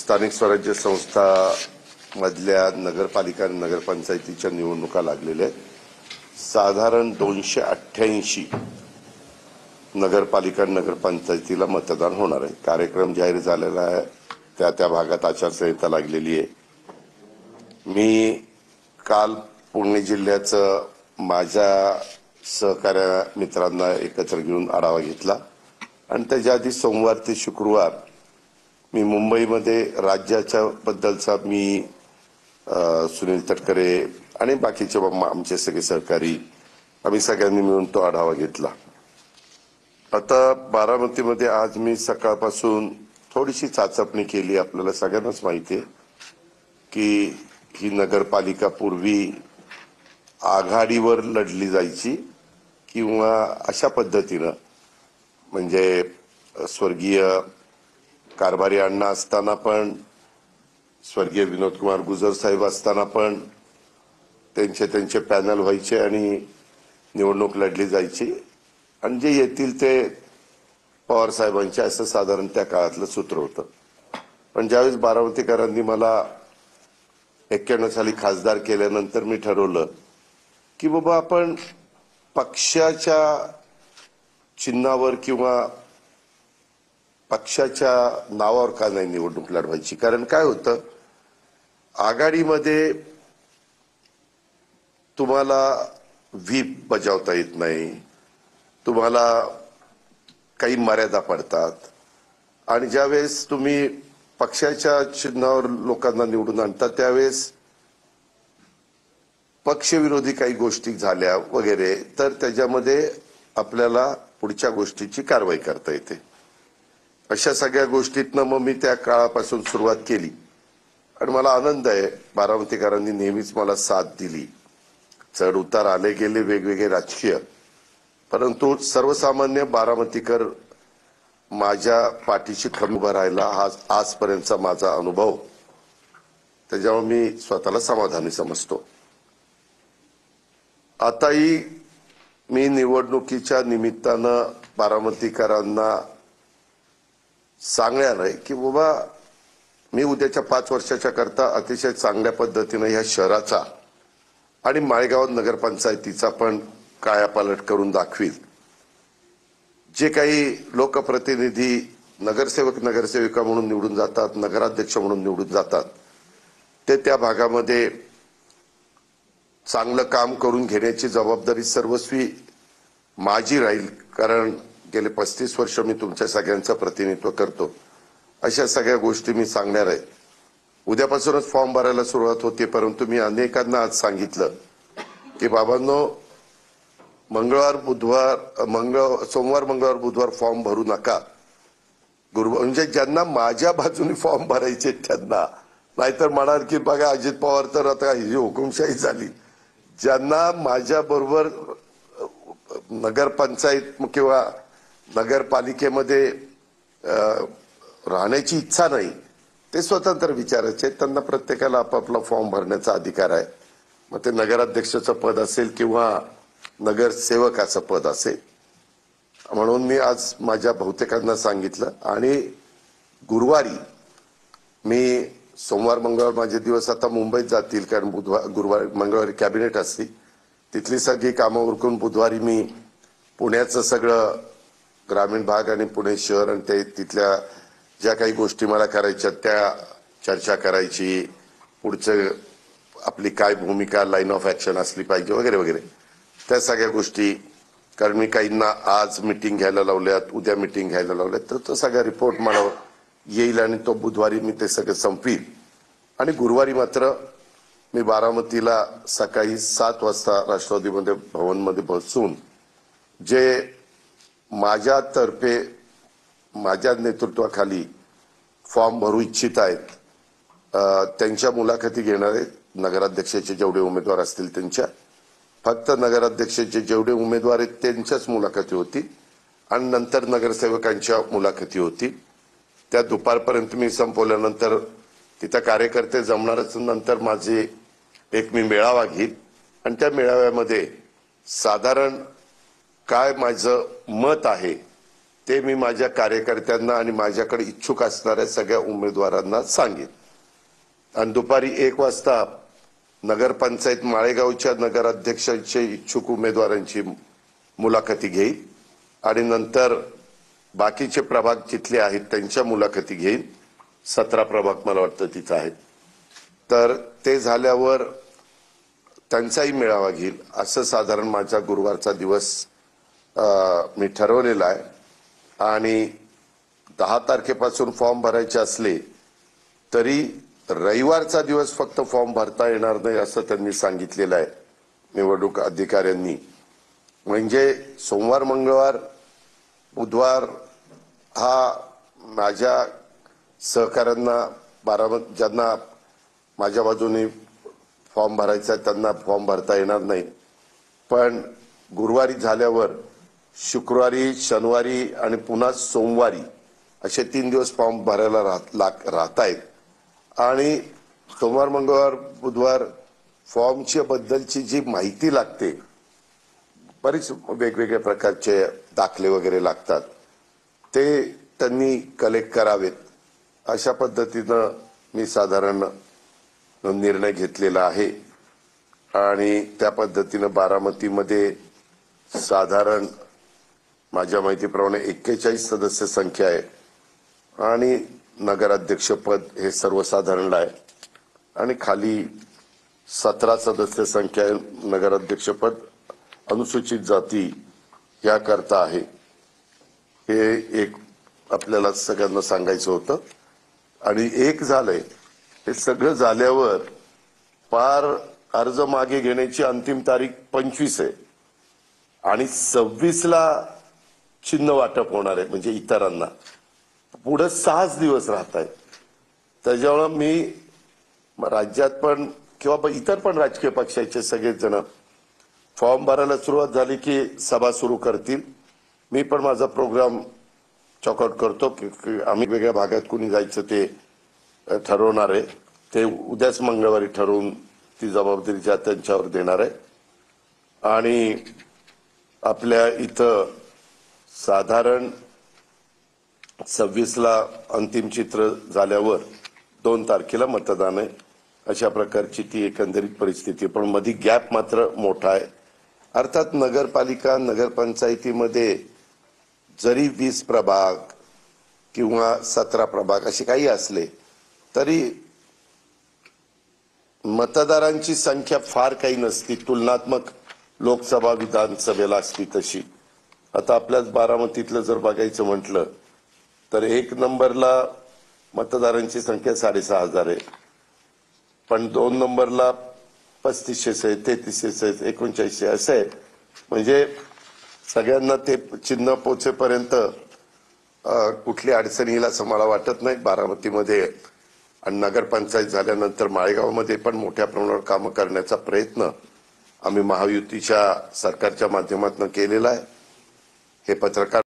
स्थानिक स्वराज्य संस्था मधल्या नगरपालिका आणि नगरपंचायतीच्या निवडणुका लागलेल्या आहेत। साधारण 288 नगरपालिका आणि नगरपंचायतीला मतदान होणार आहे। कार्यक्रम जाहीर झालेला आहे, त्या भागात आचारसंहिता लागलेली आहे। मी काल पुणे जिल्ह्याचं माझ्या सहकार्य मित्रांना एकत्र घेऊन आढावा घेतला आणि त्याच्या आधी सोमवार ते शुक्रवार मी मुंबईमध्ये राज्याच्या बद्दलचा मी सुनील तटकरे आणि बाकीचे आमचे सगळे सहकारी आम्ही सगळ्यांनी मिळून तो आढावा घेतला। आता बारामतीमध्ये आज मी सकाळपासून थोडीशी चाचपणी केली। आपल्याला सगळ्यांनाच माहिती आहे की ही नगरपालिका पूर्वी आघाडीवर लढली जायची किंवा अशा पद्धतीनं, म्हणजे स्वर्गीय कारभारी अण्णा असताना पण, स्वर्गीय विनोद कुमार गुजर साहेब असताना पण त्यांचे पॅनल व्हायचे आणि निवडणूक लढली जायची आणि जे येतील ते पवार साहेबांचे असं साधारण त्या काळातलं सूत्र होतं। पण ज्यावेळेस बारामतीकरांनी मला 91 साली खासदार केल्यानंतर मी ठरवलं की बाबा आपण पक्षाच्या चिन्हावर किंवा पक्षाच्या नावावर का नाही निवडणूक लढवायची। कारण काय होतं, आघाडीमध्ये तुम्हाला व्हीप बजावता येत नाही, तुम्हाला काही मर्यादा पडतात आणि ज्यावेळेस तुम्ही पक्षाच्या चिन्हावर लोकांना निवडून आणता त्यावेळेस पक्षविरोधी काही गोष्टी झाल्या वगैरे तर त्याच्यामध्ये आपल्याला पुढच्या गोष्टीची कारवाई करता येते। अशा सगळ्या गोष्टीतनं मग मी त्या काळापासून सुरुवात केली आणि मला आनंद आहे, बारामतीकरांनी नेहमीच मला साथ दिली। चढ उतार आले गेले वेगवेगळे राजकीय, परंतु सर्वसामान्य बारामतीकर माझ्या पाठीशी खंबीर उभा राहिला हा आजपर्यंतचा माझा अनुभव, त्याच्यामुळे मी स्वतःला समाधानी समजतो। आताही मी निवडणुकीच्या निमित्तानं बारामतीकरांना सांगणार आहे की बाबा मी उद्याच्या 5 वर्षाच्या करता अतिशय चांगल्या पद्धतीने ह्या शहराचा आणि माळेगाव नगरपंचायतीचा पण कायापालट करून दाखवील। जे काही लोकप्रतिनिधी नगरसेवक नगरसेविका म्हणून निवडून जातात, नगराध्यक्ष म्हणून निवडून जातात, ते त्या भागामध्ये चांगलं काम करून घेण्याची जबाबदारी सर्वस्वी माझी राहील। कारण गेले 35 वर्ष मी तुमच्या सगळ्यांचं प्रतिनिधित्व करतो। अशा सगळ्या गोष्टी मी सांगणार आहे। उद्यापासूनच फॉर्म भरायला सुरुवात होते, परंतु मी अनेकांना आज सांगितलं की बाबांनो, सोमवार मंगळवार बुधवार फॉर्म भरू नका। म्हणजे ज्यांना माझ्या बाजूने फॉर्म भरायचे त्यांना, नाहीतर म्हणाल की बघा अजित पवार तर आता ही हुकुमशाही झाली। ज्यांना माझ्या बरोबर नगरपंचायत किंवा नगरपालिकेमध्ये राहण्याची इच्छा नाही, ते स्वतंत्र विचारायचे, त्यांना प्रत्येकाला आपापला फॉर्म भरण्याचा अधिकार आहे। मग ते नगराध्यक्षाचं पद असेल किंवा नगरसेवकाचं पद असेल। म्हणून मी आज माझ्या बहुतेकांना सांगितलं आणि गुरुवारी मी सोमवार मंगळवार माझे दिवस आता मुंबईत जातील, कारण गुरुवारी मंगळवारी कॅबिनेट असते, तिथली सगळी कामं उरकून बुधवारी मी पुण्याचं सगळं ग्रामीण भाग आणि पुणे शहर आणि ते तिथल्या ज्या काही गोष्टी मला करायच्या त्या चर्चा करायची, पुढचं आपली काय भूमिका लाईन ऑफ ऍक्शन असली पाहिजे वगैरे वगैरे त्या सगळ्या गोष्टी। कारण मी काहींना आज मीटिंग घ्यायला लावल्यात, उद्या मीटिंग घ्यायला लावल्यात, तर तो सगळा रिपोर्ट मला येईल आणि तो बुधवारी मी ते सगळं संपवील। आणि गुरुवारी मात्र मी बारामतीला सकाळी 7 वाजता राष्ट्रवादीमध्ये भवनमध्ये बसून जे माझ्यातर्फे माझ्या नेतृत्वाखाली फॉर्म भरू इच्छित आहेत त्यांच्या मुलाखती घेणार आहेत। नगराध्यक्षाचे जेवढे उमेदवार असतील त्यांच्या, फक्त नगराध्यक्षाचे जेवढे उमेदवार आहेत त्यांच्याच मुलाखती होती आणि नंतर नगरसेवकांच्या मुलाखती होती। त्या दुपारपर्यंत मी संपवल्यानंतर तिथं कार्यकर्ते जमणारच, नंतर माझे मी मेळावा घेईल आणि त्या मेळाव्यामध्ये साधारण काय माझं मत आहे ते मी माझ्या कार्यकर्त्यांना आणि माझ्याकडे इच्छुक असणाऱ्या सगळ्या उमेदवारांना सांगेन. आणि दुपारी 1 वाजता नगरपंचायत माळेगावच्या नगराध्यक्षांचे इच्छुक उमेदवारांची मुलाखती घेईन आणि नंतर बाकीचे प्रभाग जिथले आहेत त्यांच्या मुलाखती घेईन. 17 प्रभाग मला वाटतं तिथं आहेत. तर ते झाल्यावर त्यांचाही मेळावा घेईल. असं साधारण माझा गुरुवारचा दिवस मी ठरवलेला आहे. आणि 10 तारखेपासून फॉर्म भरायचे असले तरी रविवारचा दिवस फक्त फॉर्म भरता येणार नाही असं त्यांनी सांगितलेलं आहे निवडणूक अधिकाऱ्यांनी. म्हणजे सोमवार, मंगळवार, बुधवार हा माझ्या सहकाऱ्यांना ज्यांना माझ्या बाजूने फॉर्म भरायचा आहे त्यांना फॉर्म भरता येणार नाही. पण गुरुवारी झाल्यावर शुक्रवारी, शनिवारी आणि पुन्हा सोमवारी असे 3 दिवस फॉर्म भरायला राहत आहेत. आणि सोमवार, मंगळवार, बुधवार फॉर्मच्या बद्दलची जी माहिती लागते, बरीच वेगवेगळ्या प्रकारचे दाखले वगैरे लागतात, ते त्यांनी कलेक्ट करावेत. अशा पद्धतीनं मी साधारण निर्णय घेतलेला आहे. आणि त्या पद्धतीनं बारामतीमध्ये साधारण माझ्या माहितीप्रमाणे 41 सदस्य संख्या आहे आणि नगराध्यक्षपद हे सर्वसाधारण आहे. आणि खाली 17 सदस्य संख्या आहे. नगराध्यक्षपद अनुसूचित जाती याकरता आहे. हे एक आपल्याला सगळ्यांना सांगायचं होतं. आणि एक झालंय, हे सगळं झाल्यावर पार अर्ज मागे घेण्याची अंतिम तारीख 25 आहे आणि 26ला चिन्ह वाटप होणार आहे. म्हणजे इतरांना पुढे 6 दिवस राहत आहेत. त्याच्यामुळे मी राज्यात पण किंवा इतर पण राजकीय पक्षाचे सगळेच जण फॉर्म भरायला सुरुवात झाली की सभा सुरू करतील. मी पण माझा प्रोग्राम चॉकआउट करतो की आम्ही वेगळ्या भागात कुणी जायचं ते ठरवणार आहे. ते उद्याच मंगळवारी ठरवून ती जबाबदारी ज्या त्यांच्यावर देणार आहे. आणि आपल्या इथं साधारण 26ला अंतिम चित्र झाल्यावर 2 तारखेला मतदान आहे. अशा प्रकारची ती एकंदरीत परिस्थिती. पण मध्ये गॅप मात्र मोठा आहे. अर्थात नगरपालिका, नगरपंचायतीमध्ये जरी 20 प्रभाग किंवा 17 प्रभाग असे काही असले तरी मतदारांची संख्या फार काही नसती. तुलनात्मक लोकसभा, विधानसभेला असती तशी. आता आपल्याच बारामतीतलं जर बघायचं म्हटलं तर 1 नंबरला मतदारांची संख्या 6,500 आहे. पण 2 नंबरला 3500 आहे, 3300 आहे, 3900 असं आहे. म्हणजे सगळ्यांना ते चिन्ह पोचेपर्यंत कुठली अडचण येईल असं मला वाटत नाही बारामतीमध्ये. आणि नगरपंचायत झाल्यानंतर माळेगावमध्ये पण मोठ्या प्रमाणावर कामं करण्याचा प्रयत्न आम्ही महायुतीच्या सरकारच्या माध्यमातून केलेला आहे. हे पत्रकार